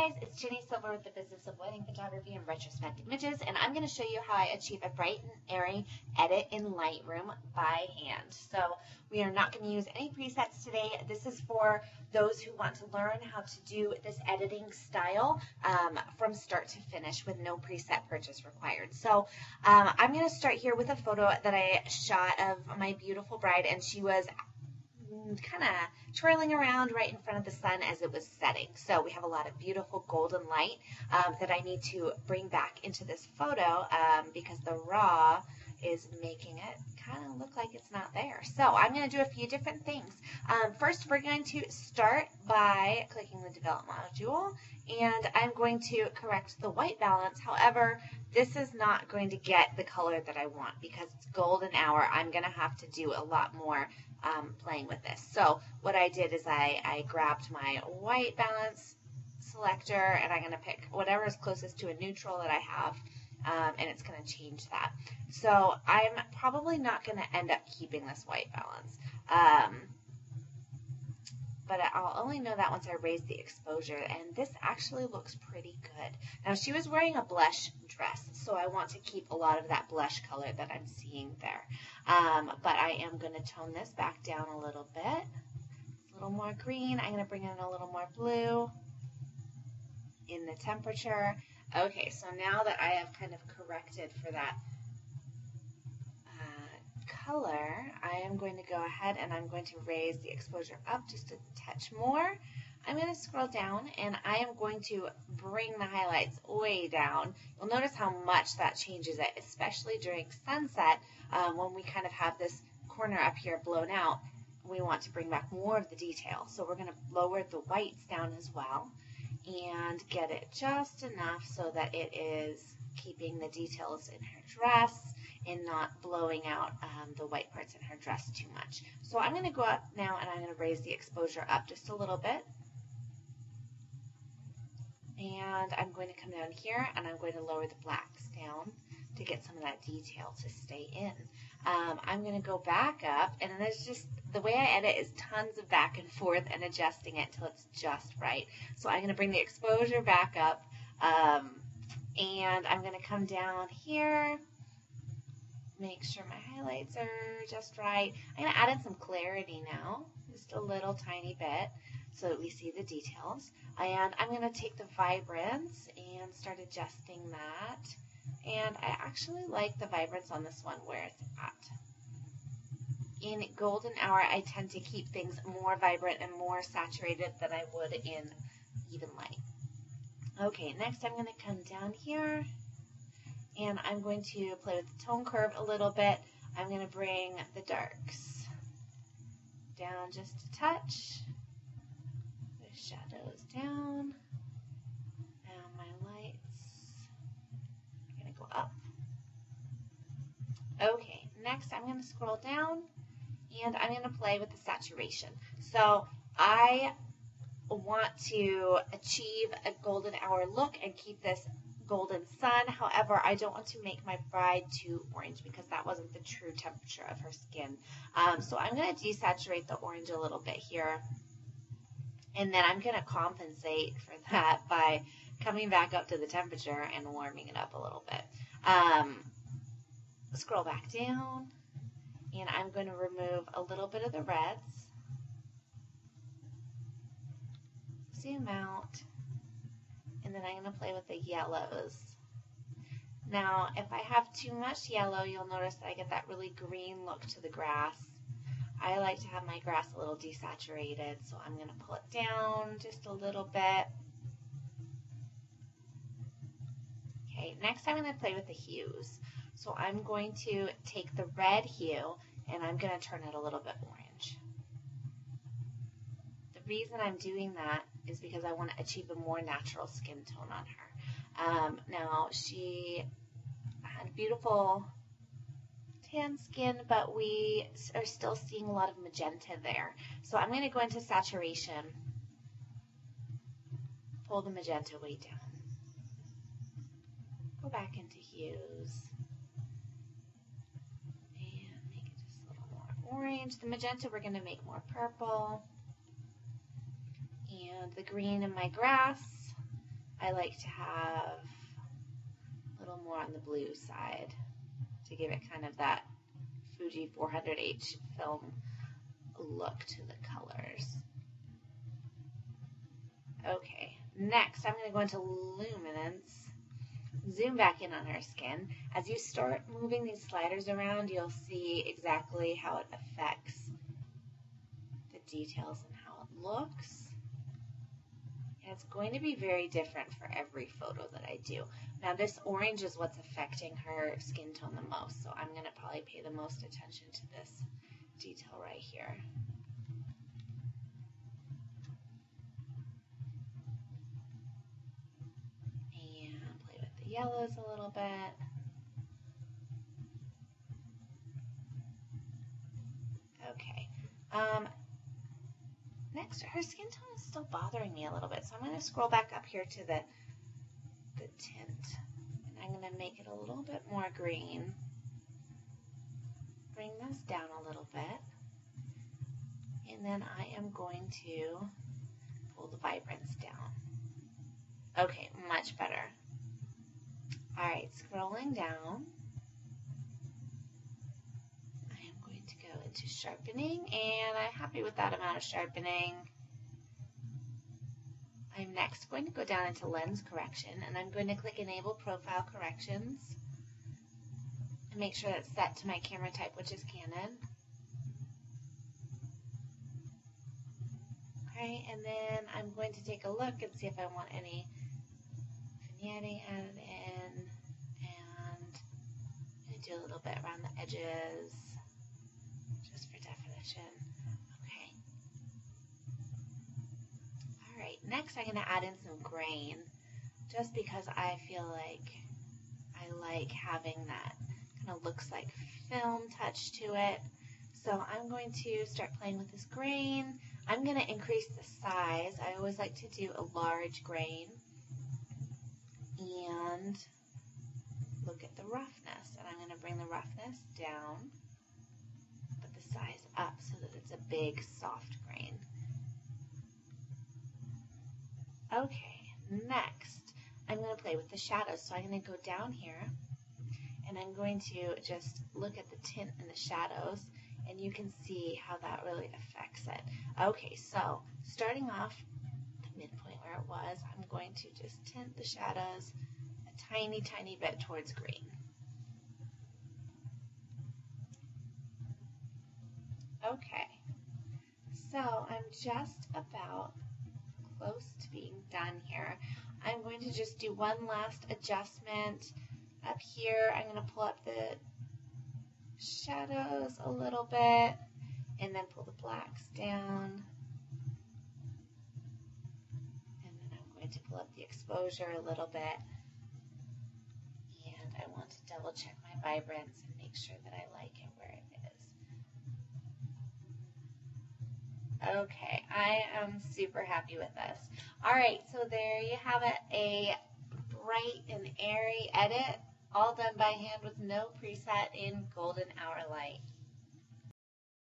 guys, it's Jenny Silver with the Business of Wedding Photography and Retrospective Images, and I'm going to show you how I achieve a bright and airy edit in Lightroom by hand. So we are not going to use any presets today. This is for those who want to learn how to do this editing style from start to finish with no preset purchase required. So I'm going to start here with a photo that I shot of my beautiful bride, and she was kind of twirling around right in front of the sun as it was setting. So we have a lot of beautiful golden light that I need to bring back into this photo because the raw is making it kind of look like it's not there. So I'm going to do a few different things. First, we're going to start by clicking the Develop module, and I'm going to correct the white balance. However, this is not going to get the color that I want because it's golden hour. I'm going to have to do a lot more playing with this. So what I did is I grabbed my white balance selector, and I'm going to pick whatever is closest to a neutral that I have, and it's going to change that. So I'm probably not going to end up keeping this white balance, but I'll only know that once I raise the exposure, and this actually looks pretty good. Now, she was wearing a blush dress, so I want to keep a lot of that blush color that I'm seeing there. But I am going to tone this back down a little bit. A little more green. I'm going to bring in a little more blue in the temperature. Okay, so now that I have kind of corrected for that color, I am going to go ahead and I'm going to raise the exposure up just a touch more. I'm going to scroll down, and I am going to bring the highlights way down. You'll notice how much that changes it, especially during sunset when we kind of have this corner up here blown out. We want to bring back more of the detail. So we're going to lower the whites down as well and get it just enough so that it is keeping the details in her dress and not blowing out the white parts in her dress too much. So I'm going to go up now, and I'm going to raise the exposure up just a little bit. And I'm going to come down here, and I'm going to lower the blacks down to get some of that detail to stay in. I'm going to go back up, and there's just, the way I edit is tons of back and forth and adjusting it until it's just right. So I'm going to bring the exposure back up, and I'm going to come down here, make sure my highlights are just right. I'm going to add in some clarity now, just a little tiny bit, so that we see the details. And I'm going to take the vibrance and start adjusting that. And I actually like the vibrance on this one where it's at. In golden hour, I tend to keep things more vibrant and more saturated than I would in even light. Okay, next I'm going to come down here, and I'm going to play with the tone curve a little bit. I'm going to bring the darks down just a touch. Shadows down. Now my lights are going to go up. Okay, next I'm going to scroll down, and I'm going to play with the saturation. So I want to achieve a golden hour look and keep this golden sun. However, I don't want to make my bride too orange because that wasn't the true temperature of her skin. So I'm going to desaturate the orange a little bit here. And then I'm going to compensate for that by coming back up to the temperature and warming it up a little bit. Scroll back down, and I'm going to remove a little bit of the reds. Zoom out, and then I'm going to play with the yellows. Now, if I have too much yellow, you'll notice that I get that really green look to the grass. I like to have my grass a little desaturated, so I'm going to pull it down just a little bit. Okay, next I'm going to play with the hues. So I'm going to take the red hue, and I'm going to turn it a little bit orange. The reason I'm doing that is because I want to achieve a more natural skin tone on her. Now, she had beautiful tan skin, but we are still seeing a lot of magenta there. So I'm going to go into saturation, pull the magenta way down, go back into hues, and make it just a little more orange. The magenta we're going to make more purple, and the green in my grass I like to have a little more on the blue side to give it kind of that Fuji 400H film look to the colors. Okay, next I'm going to go into luminance, zoom back in on her skin. As you start moving these sliders around, you'll see exactly how it affects the details and how it looks. And it's going to be very different for every photo that I do. Now this orange is what's affecting her skin tone the most, so I'm going to probably pay the most attention to this detail right here. And play with the yellows a little bit. Okay. Next, her skin tone is still bothering me a little bit, so I'm going to scroll back up here to the tint, and I'm going to make it a little bit more green. Bring this down a little bit, and then I am going to pull the vibrance down. Okay, much better. All right, scrolling down, I am going to go into sharpening, and I'm happy with that amount of sharpening. I'm next going to go down into lens correction, and I'm going to click Enable Profile Corrections and make sure that's set to my camera type, which is Canon. Okay, and then I'm going to take a look and see if I want any vignette added in, and I'm going to do a little bit around the edges just for definition. Next, I'm going to add in some grain, just because I feel like I like having that kind of looks like film touch to it. So I'm going to start playing with this grain. I'm going to increase the size. I always like to do a large grain and look at the roughness. And I'm going to bring the roughness down, but the size up so that it's a big soft grain. Okay, next I'm going to play with the shadows. So I'm going to go down here and I'm going to just look at the tint and the shadows, and you can see how that really affects it. Okay, so starting off the midpoint where it was, I'm going to just tint the shadows a tiny, tiny bit towards green. Okay, so I'm just about close to being done here. I'm going to just do one last adjustment up here. I'm going to pull up the shadows a little bit and then pull the blacks down, and then I'm going to pull up the exposure a little bit, and I want to double check my vibrance and make sure that I like it where it is. Okay, I am super happy with this. All right, so there you have it, a bright and airy edit, all done by hand with no preset in golden hour light.